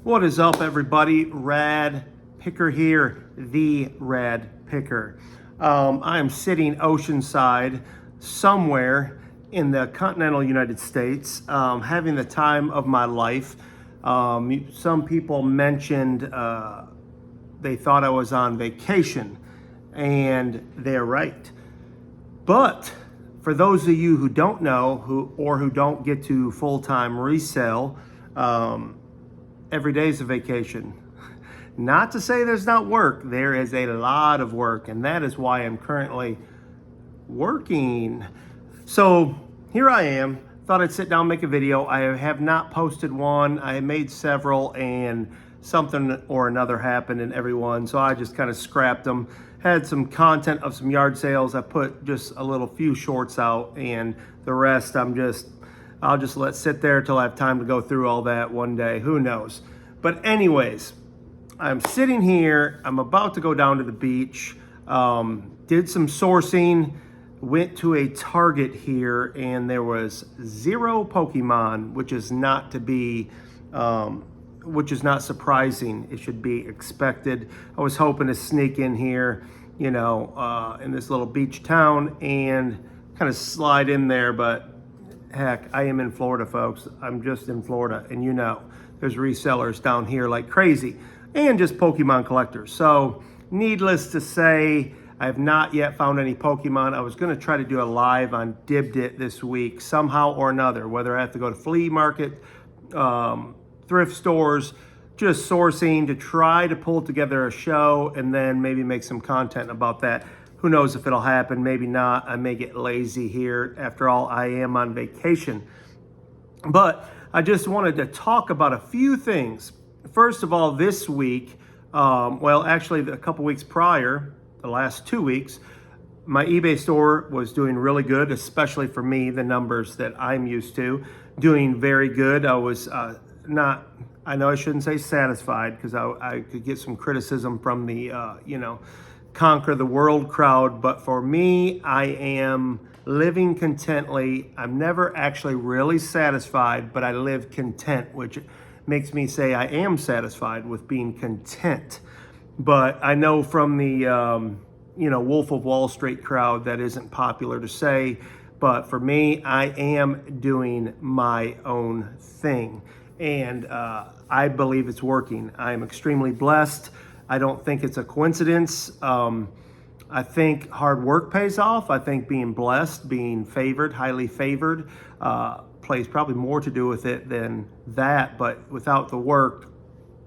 What is up, everybody? Rad Picker here, the Rad Picker. I am sitting oceanside somewhere in the continental United States, having the time of my life. Some people mentioned they thought I was on vacation, and they're right. But for those of you who don't know, who don't get to full-time resell, every day is a vacation. Not to say there's not work. There is a lot of work, and that is why I'm currently working. So here I am. Thought I'd sit down and make a video. I have not posted one. I made several, and something or another happened in every one, so I just kind of scrapped them. Had some content of some yard sales. I put just a few shorts out, and the rest I'll just let sit there till I have time to go through all that one day. Who knows? But anyways, I'm sitting here. I'm about to go down to the beach. Did some sourcing. Went to a Target here, and there was 0 Pokemon, which is not surprising. It should be expected. I was hoping to sneak in here, in this little beach town and kind of slide in there, but heck, I am in Florida, folks. I'm just in Florida, and there's resellers down here like crazy, and just Pokemon collectors. So needless to say, I have not yet found any Pokemon. I was gonna try to do a live on Dibbed It this week, somehow or another, whether I have to go to flea market, thrift stores, just sourcing to try to pull together a show and then maybe make some content about that. Who knows if it'll happen, maybe not. I may get lazy here. After all, I am on vacation. But I just wanted to talk about a few things. First of all, this week, actually a couple weeks prior, the last 2 weeks, my eBay store was doing really good, especially for me, the numbers that I'm used to, doing very good. I was I know I shouldn't say satisfied, because I could get some criticism from the, conquer the world crowd, but for me, I am living contently. I'm never actually really satisfied, but I live content, which makes me say I am satisfied with being content. But I know from the Wolf of Wall Street crowd that isn't popular to say, but for me, I am doing my own thing, and I believe it's working. I am extremely blessed. I don't think it's a coincidence. I think hard work pays off. I think being blessed, being favored, highly favored, plays probably more to do with it than that. But without the work,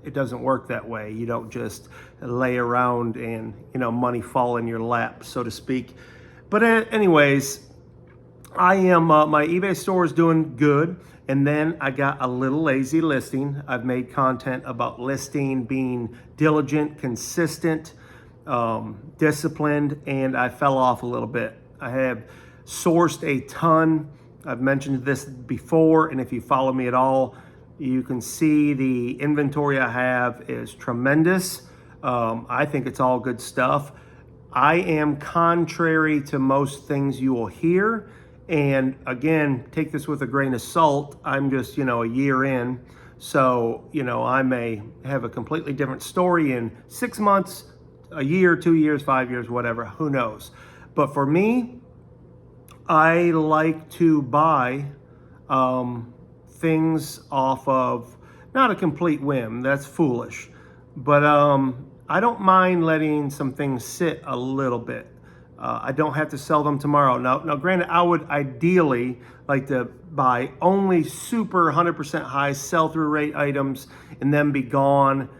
it doesn't work that way. You don't just lay around and, money fall in your lap, so to speak. But anyways, I am, my eBay store is doing good. And then I got a little lazy listing. I've made content about listing, being diligent, consistent, disciplined, and I fell off a little bit. I have sourced a ton. I've mentioned this before, and if you follow me at all, you can see the inventory I have is tremendous. I think it's all good stuff. I am contrary to most things you will hear. And again, take this with a grain of salt. I'm just, a year in. So, I may have a completely different story in 6 months, a year, 2 years, 5 years, whatever, who knows. But for me, I like to buy things off of, not a complete whim, that's foolish. But I don't mind letting some things sit a little bit. I don't have to sell them tomorrow. Now, granted, I would ideally like to buy only super 100% high sell-through rate items and then be gone.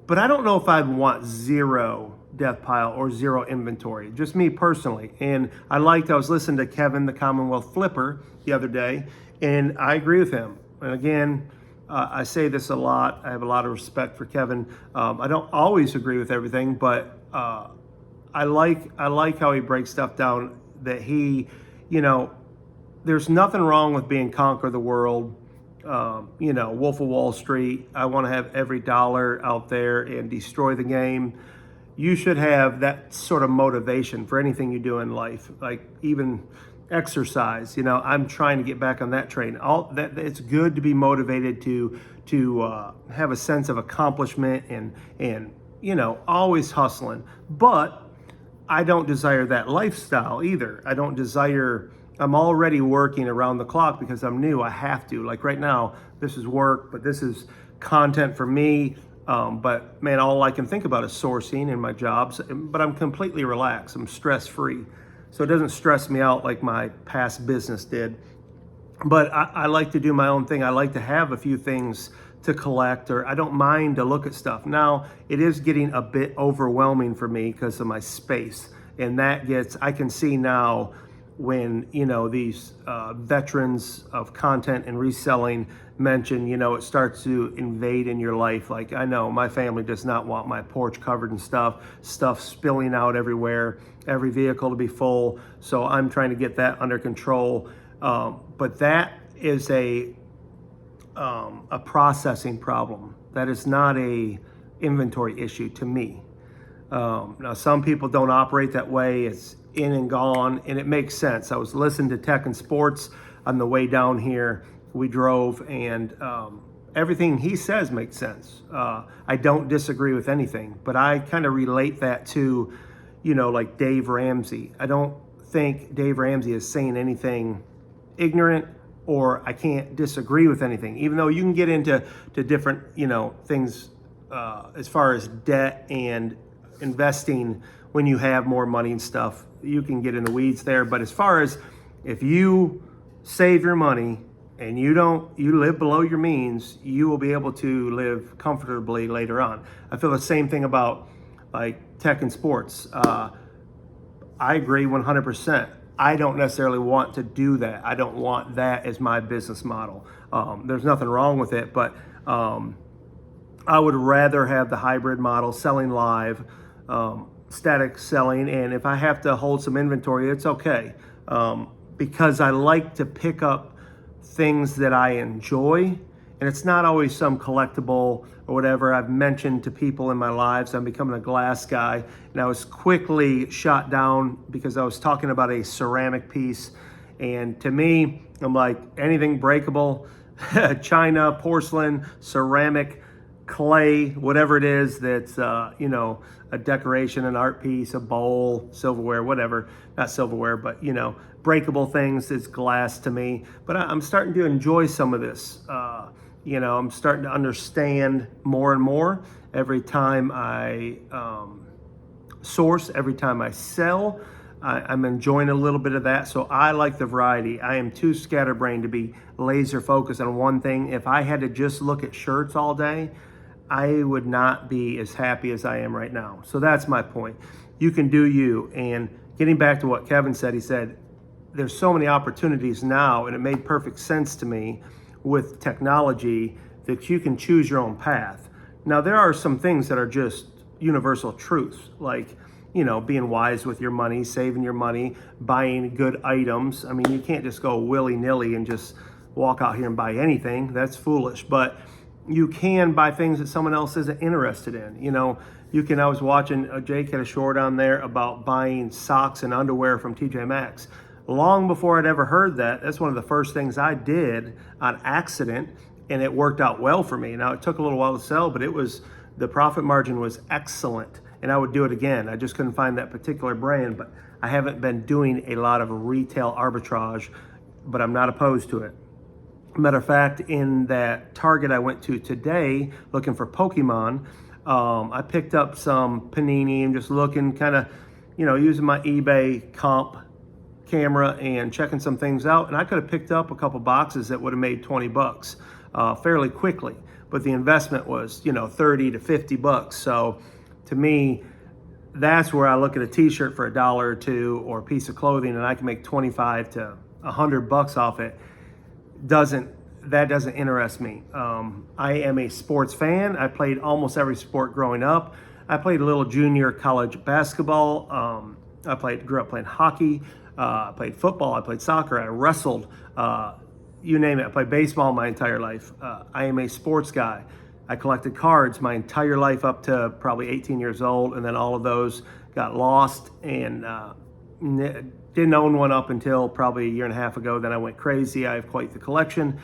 But I don't know if I'd want 0 death pile or 0 inventory, just me personally. And I was listening to Kevin, the Commonwealth Flipper, the other day, and I agree with him. And again, I say this a lot. I have a lot of respect for Kevin. I don't always agree with everything, but I like how he breaks stuff down, that he, there's nothing wrong with being conquer the world, Wolf of Wall Street. I want to have every dollar out there and destroy the game. You should have that sort of motivation for anything you do in life. Like even exercise. I'm trying to get back on that train. All that, it's good to be motivated to have a sense of accomplishment and always hustling. But I don't desire that lifestyle either. I don't desire. I'm already working around the clock because I'm new. I have to. Like right now, this is work, but this is content for me. But man, all I can think about is sourcing and my jobs. But I'm completely relaxed. I'm stress free, so it doesn't stress me out like my past business did. But I like to do my own thing. I like to have a few things to collect, or I don't mind to look at stuff. Now, it is getting a bit overwhelming for me because of my space. And I can see now when, these veterans of content and reselling mention, it starts to invade in your life. Like, I know my family does not want my porch covered in stuff spilling out everywhere, every vehicle to be full. So I'm trying to get that under control. But that is a processing problem. That is not a inventory issue to me. Now, some people don't operate that way. It's in and gone, and it makes sense. I was listening to Tekken Sports on the way down here. We drove, and everything he says makes sense. I don't disagree with anything, but I kind of relate that to, like Dave Ramsey. I don't think Dave Ramsey is saying anything ignorant, or I can't disagree with anything, even though you can get into different, things as far as debt and investing when you have more money and stuff. You can get in the weeds there. But as far as if you save your money and you live below your means, you will be able to live comfortably later on. I feel the same thing about like Tekken Sports. I agree 100%. I don't necessarily want to do that. I don't want that as my business model. There's nothing wrong with it, but I would rather have the hybrid model, selling live, static selling, and if I have to hold some inventory, it's okay, because I like to pick up things that I enjoy, and it's not always some collectible or whatever. I've mentioned to people in my lives I'm becoming a glass guy, and I was quickly shot down because I was talking about a ceramic piece, and to me, I'm like, anything breakable, china, porcelain, ceramic, clay, whatever it is that's a decoration, an art piece, a bowl, silverware, whatever. Not silverware, but breakable things is glass to me. But I'm starting to enjoy some of this. I'm starting to understand more and more every time I source, every time I sell. I'm enjoying a little bit of that. So I like the variety. I am too scatterbrained to be laser focused on one thing. If I had to just look at shirts all day, I would not be as happy as I am right now. So that's my point. You can do you. And getting back to what Kevin said, he said, there's so many opportunities now, and it made perfect sense to me with technology that you can choose your own path. Now, there are some things that are just universal truths, like, being wise with your money, saving your money, buying good items. I mean, you can't just go willy-nilly and just walk out here and buy anything. That's foolish. But you can buy things that someone else isn't interested in. I was watching, Jake had a short on there about buying socks and underwear from TJ Maxx. Long before I'd ever heard that, that's one of the first things I did on accident, and it worked out well for me. Now, it took a little while to sell, but the profit margin was excellent, and I would do it again. I just couldn't find that particular brand, but I haven't been doing a lot of retail arbitrage, but I'm not opposed to it. Matter of fact, in that Target I went to today looking for Pokemon, I picked up some Panini and just looking, kind of, using my eBay comp camera and checking some things out. And I could have picked up a couple boxes that would have made $20 fairly quickly. But the investment was, 30 to 50 bucks. So to me, that's where I look at a t-shirt for $1 or $2 or a piece of clothing and I can make 25 to 100 bucks off it. That doesn't interest me. I am a sports fan. I played almost every sport growing up. I played a little junior college basketball. Grew up playing hockey. I played football. I played soccer. I wrestled. You name it. I played baseball my entire life. I am a sports guy. I collected cards my entire life up to probably 18 years old, and then all of those got lost and Didn't own one up until probably a year and a half ago. Then I went crazy. I have quite the collection.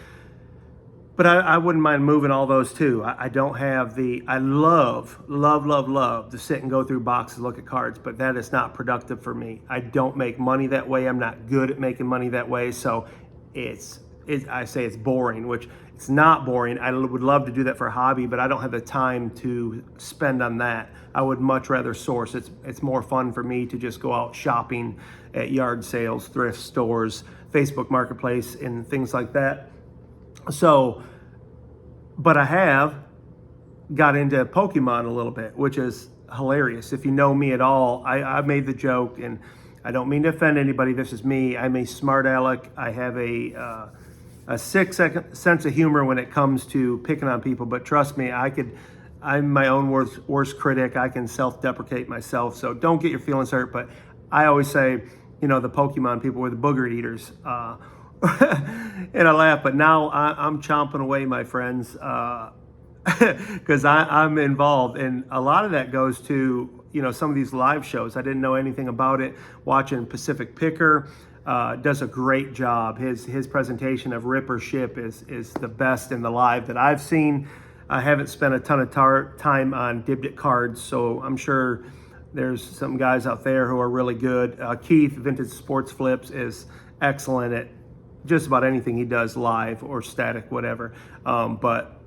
But I wouldn't mind moving all those too. I don't have I love to sit and go through boxes, look at cards, but that is not productive for me. I don't make money that way. I'm not good at making money that way. So I say it's boring, which it's not boring. I would love to do that for a hobby, but I don't have the time to spend on that. I would much rather source. It's more fun for me to just go out shopping at yard sales, thrift stores, Facebook Marketplace, and things like that. So, but I have got into Pokemon a little bit, which is hilarious. If you know me at all, I've made the joke, and I don't mean to offend anybody. This is me. I'm a smart aleck. I have a sick sense of humor when it comes to picking on people, but trust me, I'm my own worst critic. I can self-deprecate myself, so don't get your feelings hurt. But I always say, the Pokemon people were the booger eaters. And I laugh, but now I'm chomping away, my friends, because I'm involved. And a lot of that goes to, some of these live shows. I didn't know anything about it. Watching Pacific Picker does a great job. His presentation of Rip or Ship is the best in the live that I've seen. I haven't spent a ton of time on Dibdit cards, so I'm sure there's some guys out there who are really good. Keith, Vintage Sports Flips, is excellent at just about anything he does live or static, whatever. But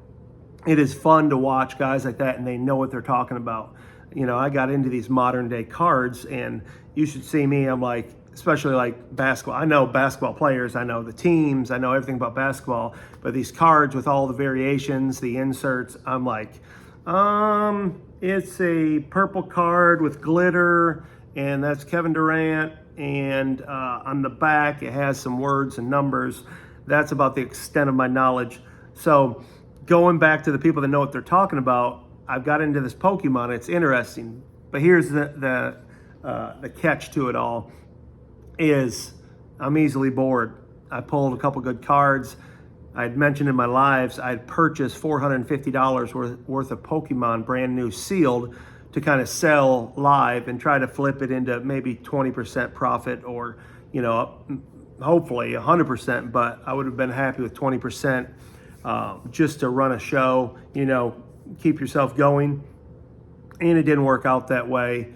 it is fun to watch guys like that, and they know what they're talking about. I got into these modern day cards, and you should see me. I'm like, especially like basketball. I know basketball players, I know the teams, I know everything about basketball, but these cards with all the variations, the inserts, I'm like, it's a purple card with glitter, and that's Kevin Durant. And on the back, it has some words and numbers. That's about the extent of my knowledge. So going back to the people that know what they're talking about, I've got into this Pokemon. It's interesting, but here's the catch to it all is I'm easily bored. I pulled a couple good cards. I had mentioned in my lives, I had purchased $450 worth of Pokemon brand new sealed to kind of sell live and try to flip it into maybe 20% profit or, hopefully 100%, but I would have been happy with 20% just to run a show, keep yourself going. And it didn't work out that way,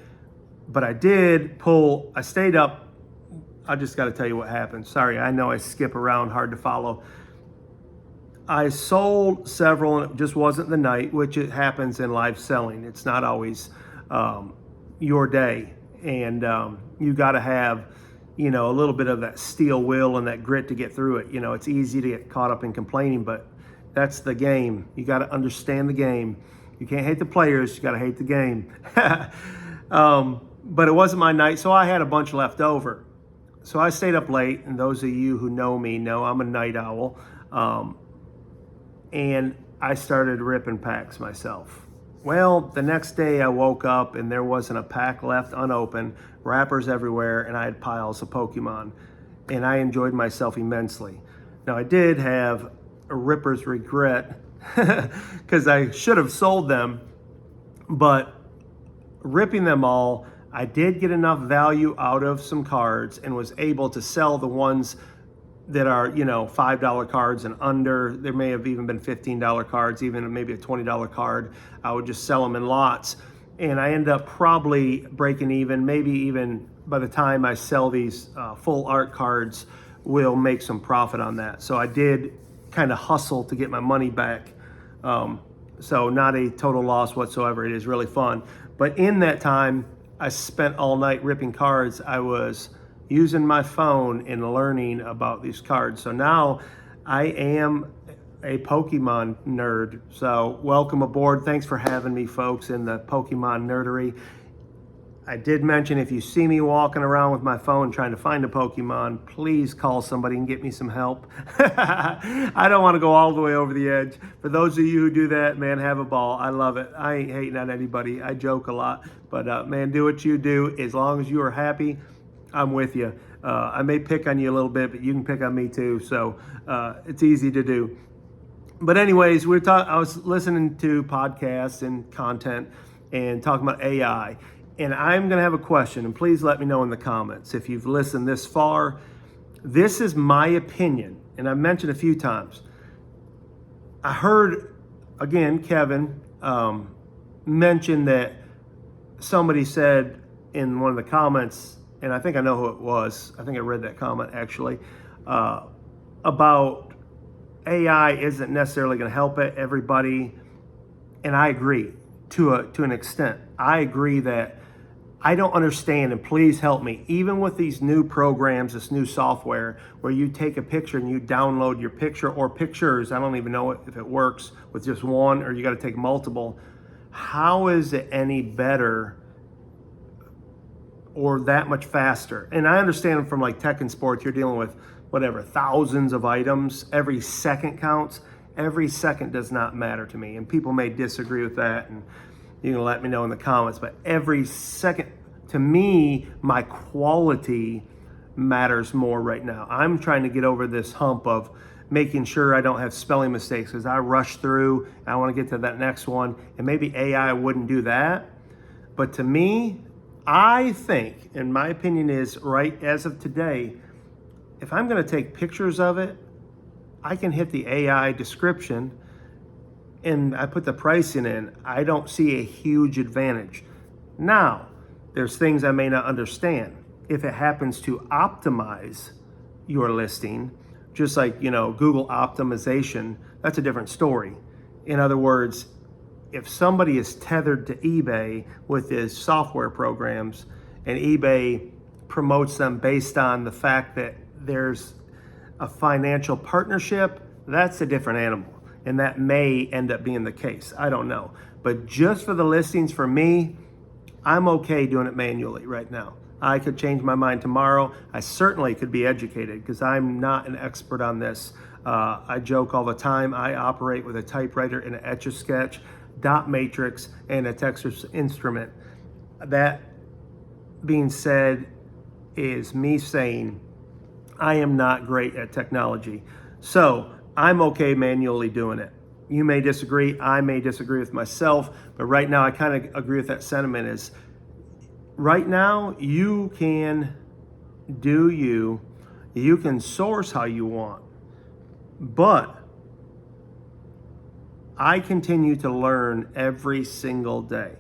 but I stayed up. I just got to tell you what happened. Sorry, I know I skip around, hard to follow. I sold several, and it just wasn't the night, which it happens in live selling. It's not always your day. And you got to have, a little bit of that steel will and that grit to get through it. It's easy to get caught up in complaining, but that's the game. You got to understand the game. You can't hate the players. You got to hate the game. But it wasn't my night, so I had a bunch left over. So I stayed up late, and those of you who know me know I'm a night owl. And I started ripping packs myself. Well, the next day I woke up and there wasn't a pack left unopened, wrappers everywhere, and I had piles of Pokemon. And I enjoyed myself immensely. Now, I did have a ripper's regret because I should have sold them, but ripping them all, I did get enough value out of some cards and was able to sell the ones that are, $5 cards and under. There may have even been $15 cards, even maybe a $20 card. I would just sell them in lots. And I end up probably breaking even, maybe even by the time I sell these full art cards, we'll make some profit on that. So I did kind of hustle to get my money back. So not a total loss whatsoever. It is really fun. But in that time, I spent all night ripping cards. I was using my phone and learning about these cards. So now I am a Pokemon nerd. So welcome aboard. Thanks for having me, folks, in the Pokemon nerdery. I did mention if you see me walking around with my phone trying to find a Pokemon, please call somebody and get me some help. I don't want to go all the way over the edge. For those of you who do that, man, have a ball. I love it. I ain't hating on anybody. I joke a lot. But, man, do what you do. As long as you are happy, I'm with you. I may pick on you a little bit, but you can pick on me too. So it's easy to do. But anyways, I was listening to podcasts and content and talking about AI. And I'm going to have a question, and please let me know in the comments if you've listened this far. This is my opinion, and I've mentioned a few times. I heard, again, Kevin mention that somebody said in one of the comments, and I think I know who it was. I think I read that comment actually, about AI isn't necessarily going to help everybody. And I agree to an extent. I agree that I don't understand, and please help me, even with these new programs, this new software where you take a picture and you download your picture or pictures, I don't even know if it works with just one or you got to take multiple. How is it any better or that much faster? And I understand from like Tekken sports, you're dealing with whatever, thousands of items. Every second counts. Every second does not matter to me. And people may disagree with that, and you can let me know in the comments, but every second, to me, my quality matters more right now. I'm trying to get over this hump of making sure I don't have spelling mistakes because I rush through and I want to get to that next one, and maybe AI wouldn't do that. But to me, I think, and my opinion is, right as of today, if I'm going to take pictures of it, I can hit the AI description and I put the pricing in. I don't see a huge advantage. Now, there's things I may not understand. If it happens to optimize your listing, just like, Google optimization, that's a different story. In other words, if somebody is tethered to eBay with his software programs and eBay promotes them based on the fact that there's a financial partnership, that's a different animal. And that may end up being the case. I don't know. But just for the listings, for me, I'm okay doing it manually right now. I could change my mind tomorrow. I certainly could be educated because I'm not an expert on this. I joke all the time. I operate with a typewriter and an Etch-a-Sketch, dot matrix, and a Texas Instrument. That being said is me saying I am not great at technology. So I'm okay manually doing it. You may disagree. I may disagree with myself. But right now, I kind of agree with that sentiment is right now, you can do you. You can source how you want. But I continue to learn every single day.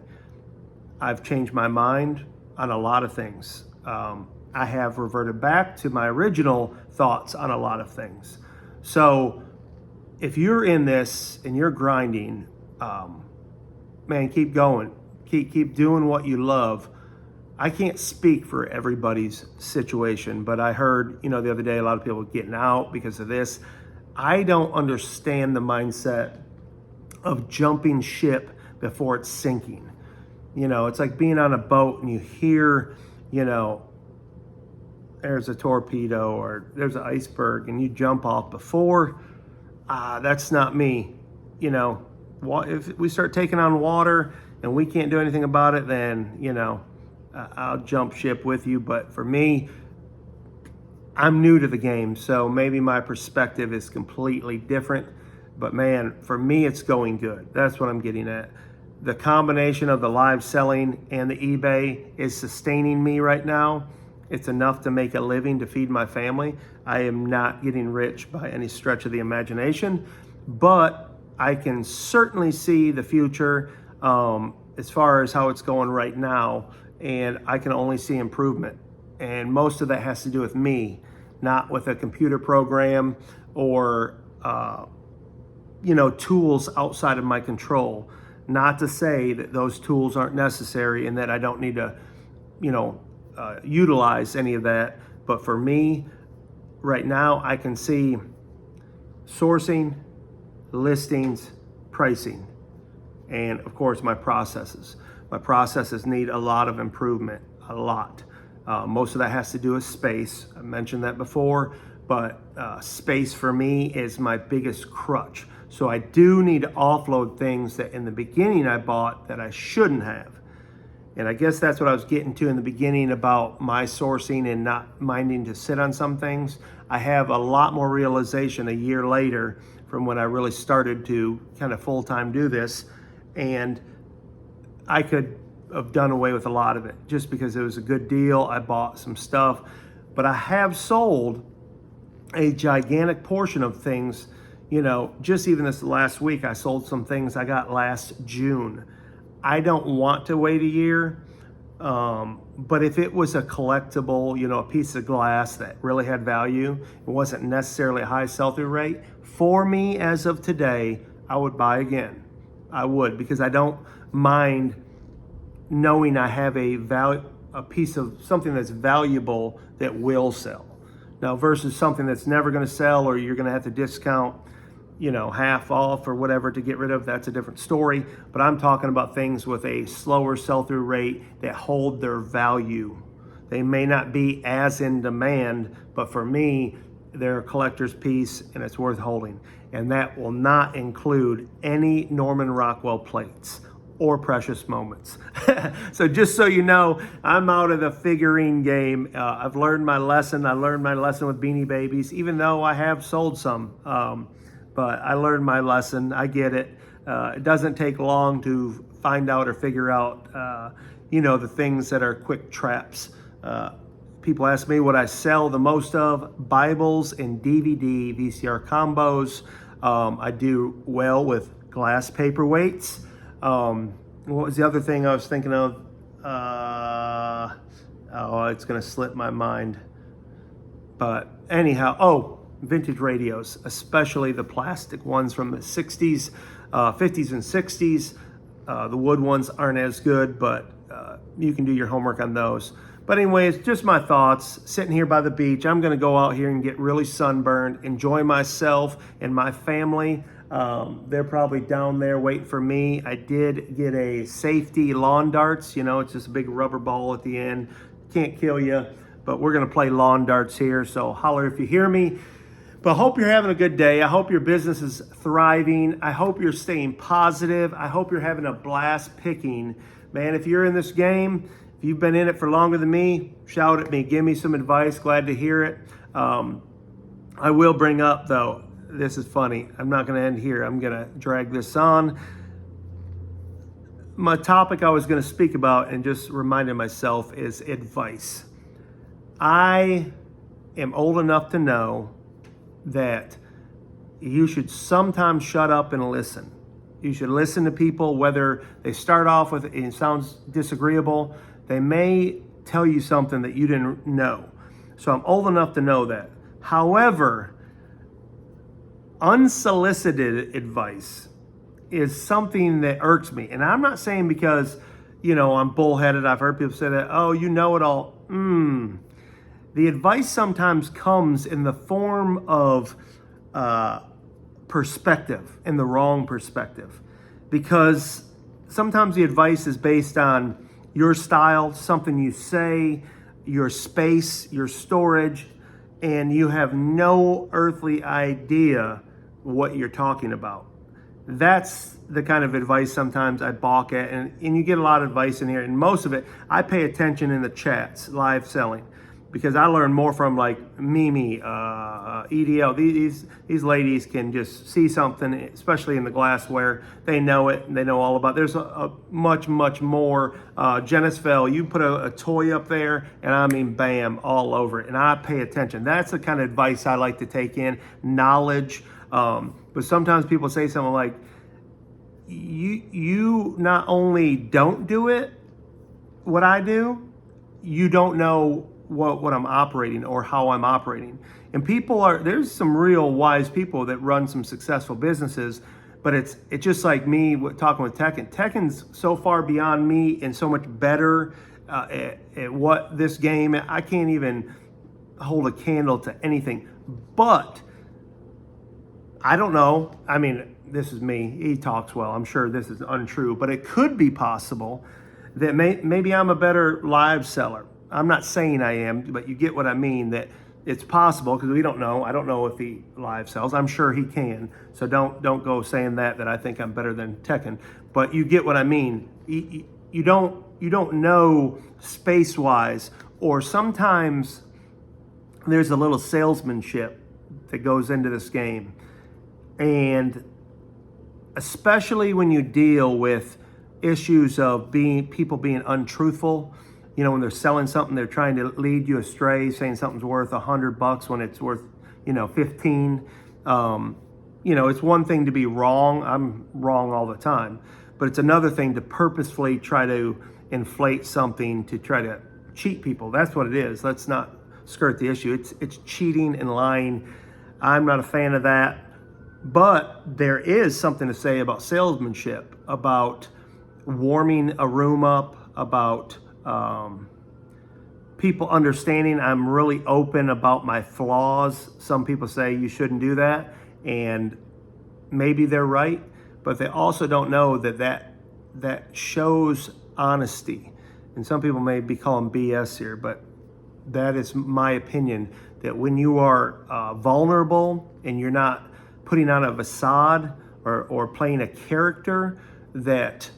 I've changed my mind on a lot of things. I have reverted back to my original thoughts on a lot of things. So if you're in this and you're grinding, man, keep going. Keep doing what you love. I can't speak for everybody's situation, but I heard, the other day, a lot of people getting out because of this. I don't understand the mindset of jumping ship before it's sinking. It's like being on a boat and you hear, there's a torpedo or there's an iceberg and you jump off before. That's not me. If we start taking on water and we can't do anything about it, then, I'll jump ship with you. But for me, I'm new to the game, so maybe my perspective is completely different. But man, for me, it's going good. That's what I'm getting at. The combination of the live selling and the eBay is sustaining me right now. It's enough to make a living to feed my family. I am not getting rich by any stretch of the imagination, but I can certainly see the future as far as how it's going right now, and I can only see improvement. And most of that has to do with me, not with a computer program or tools outside of my control. Not to say that those tools aren't necessary and that I don't need to, utilize any of that. But for me, right now, I can see sourcing, listings, pricing, and of course my processes. My processes need a lot of improvement, a lot. Most of that has to do with space. I mentioned that before, but space for me is my biggest crutch. So I do need to offload things that in the beginning I bought that I shouldn't have. And I guess that's what I was getting to in the beginning about my sourcing and not minding to sit on some things. I have a lot more realization a year later from when I really started to kind of full-time do this. And I could have done away with a lot of it just because it was a good deal. I bought some stuff, but I have sold a gigantic portion of things. Just even this last week, I sold some things I got last June. I don't want to wait a year, but if it was a collectible, a piece of glass that really had value, it wasn't necessarily a high sell-through rate, for me as of today, I would buy again. I would, because I don't mind knowing I have a piece of something that's valuable that will sell. Now, versus something that's never going to sell, or you're going to have to discount, half off or whatever to get rid of, that's a different story. But I'm talking about things with a slower sell-through rate that hold their value. They may not be as in demand, but for me, they're a collector's piece and it's worth holding. And that will not include any Norman Rockwell plates or precious moments. So just so you know, I'm out of the figurine game. I've learned my lesson. I learned my lesson with Beanie Babies, even though I have sold some. But I learned my lesson. I get it. It doesn't take long to find out or figure out, the things that are quick traps. People ask me what I sell the most of: Bibles and DVD VCR combos. I do well with glass paperweights. What was the other thing I was thinking of? It's going to slip my mind. But anyhow, vintage radios, especially the plastic ones from the 60s, 50s and 60s. The wood ones aren't as good, but you can do your homework on those. But anyways, just my thoughts. Sitting here by the beach, I'm going to go out here and get really sunburned, enjoy myself and my family. They're probably down there waiting for me. I did get a safety lawn darts. It's just a big rubber ball at the end. Can't kill you, but we're going to play lawn darts here. So holler if you hear me. But I hope you're having a good day. I hope your business is thriving. I hope you're staying positive. I hope you're having a blast picking. Man, if you're in this game, if you've been in it for longer than me, shout at me. Give me some advice. Glad to hear it. I will bring up, though, this is funny. I'm not going to end here. I'm going to drag this on. My topic I was going to speak about and just reminded myself is advice. I am old enough to know that you should sometimes shut up and listen. You should listen to people, whether they start off with, it sounds disagreeable, they may tell you something that you didn't know. So I'm old enough to know that. However, unsolicited advice is something that irks me. And I'm not saying because, I'm bullheaded. I've heard people say that, oh, you know it all. The advice sometimes comes in the form of perspective, in the wrong perspective. Because sometimes the advice is based on your style, something you say, your space, your storage, and you have no earthly idea what you're talking about. That's the kind of advice sometimes I balk at, and you get a lot of advice in here, and most of it, I pay attention in the chats, live selling, because I learn more from like Mimi, EDL. These ladies can just see something, especially in the glassware. They know it, and they know all about it. There's a much more. Genisfell, you put a toy up there, and I mean, bam, all over it. And I pay attention. That's the kind of advice I like to take in, knowledge. But sometimes people say something like, you not only don't do it, what I do, you don't know what I'm operating or how I'm operating. And there's some real wise people that run some successful businesses, but it's just like me talking with Tekken. Tekken's so far beyond me and so much better at what this game, I can't even hold a candle to anything. But I don't know. I mean, this is me. He talks well. I'm sure this is untrue, but it could be possible that maybe I'm a better live seller. I'm not saying I am, but you get what I mean, that it's possible, because we don't know. I don't know if he live sells. I'm sure he can. So don't go saying that I think I'm better than Tekken. But you get what I mean. You don't know space-wise, or sometimes there's a little salesmanship that goes into this game. And especially when you deal with issues of people being untruthful. You know, when they're selling something, they're trying to lead you astray, saying something's worth $100 when it's worth, 15. You know, it's one thing to be wrong. I'm wrong all the time, but it's another thing to purposefully try to inflate something to try to cheat people. That's what it is. Let's not skirt the issue. It's cheating and lying. I'm not a fan of that. But there is something to say about salesmanship, about warming a room up, about people understanding I'm really open about my flaws. Some people say you shouldn't do that, and maybe they're right, but they also don't know that shows honesty. And some people may be calling BS here, but that is my opinion, that when you are vulnerable and you're not putting on a facade or playing a character, that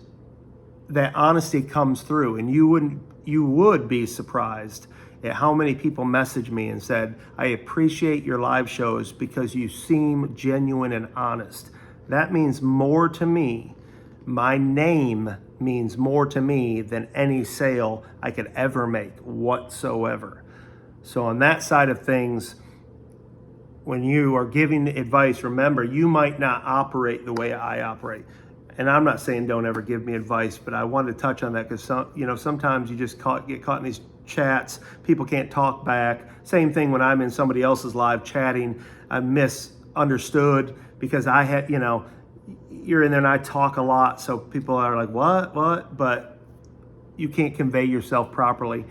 honesty comes through. And you would be surprised at how many people messaged me and said, I appreciate your live shows because you seem genuine and honest. That means more to me. My name means more to me than any sale I could ever make whatsoever. So on that side of things, when you are giving advice, remember, you might not operate the way I operate. And I'm not saying don't ever give me advice, but I wanted to touch on that because sometimes you just get caught in these chats. People can't talk back. Same thing when I'm in somebody else's live chatting. I'm misunderstood because I had, you're in there and I talk a lot. So people are like, what? But you can't convey yourself properly.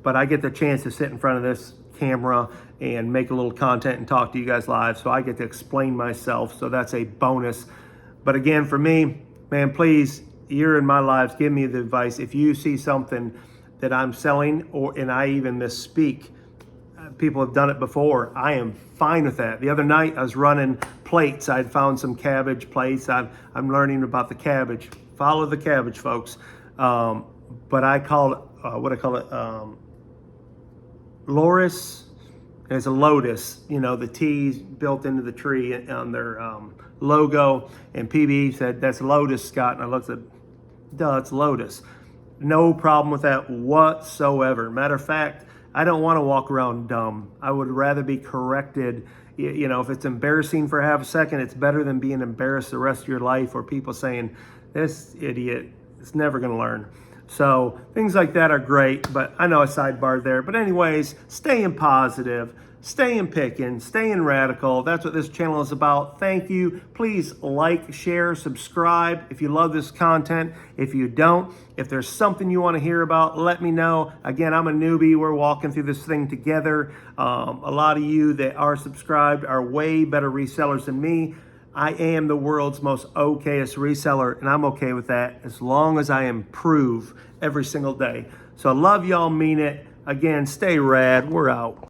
But I get the chance to sit in front of this camera and make a little content and talk to you guys live. So I get to explain myself. So that's a bonus. But again, for me, man, please, you're in my lives, give me the advice. If you see something that I'm selling and I even misspeak, people have done it before, I am fine with that. The other night I was running plates. I'd found some cabbage plates. I'm learning about the cabbage. Follow the cabbage, folks. But I call it, Lotus. It's a Lotus, the T's built into the tree on their logo. And PB said, that's Lotus, Scott. And I looked at, duh, it's Lotus. No problem with that whatsoever. Matter of fact, I don't want to walk around dumb. I would rather be corrected. If it's embarrassing for half a second, it's better than being embarrassed the rest of your life, or people saying, this idiot is never going to learn. So things like that are great, but I know I sidebarred there. But anyways, staying positive, staying picking, staying radical. That's what this channel is about. Thank you. Please like, share, subscribe if you love this content. If you don't, if there's something you want to hear about, let me know. Again, I'm a newbie. We're walking through this thing together. A lot of you that are subscribed are way better resellers than me. I am the world's most okayest reseller, and I'm okay with that as long as I improve every single day. So I love y'all, mean it. Again, stay rad. We're out.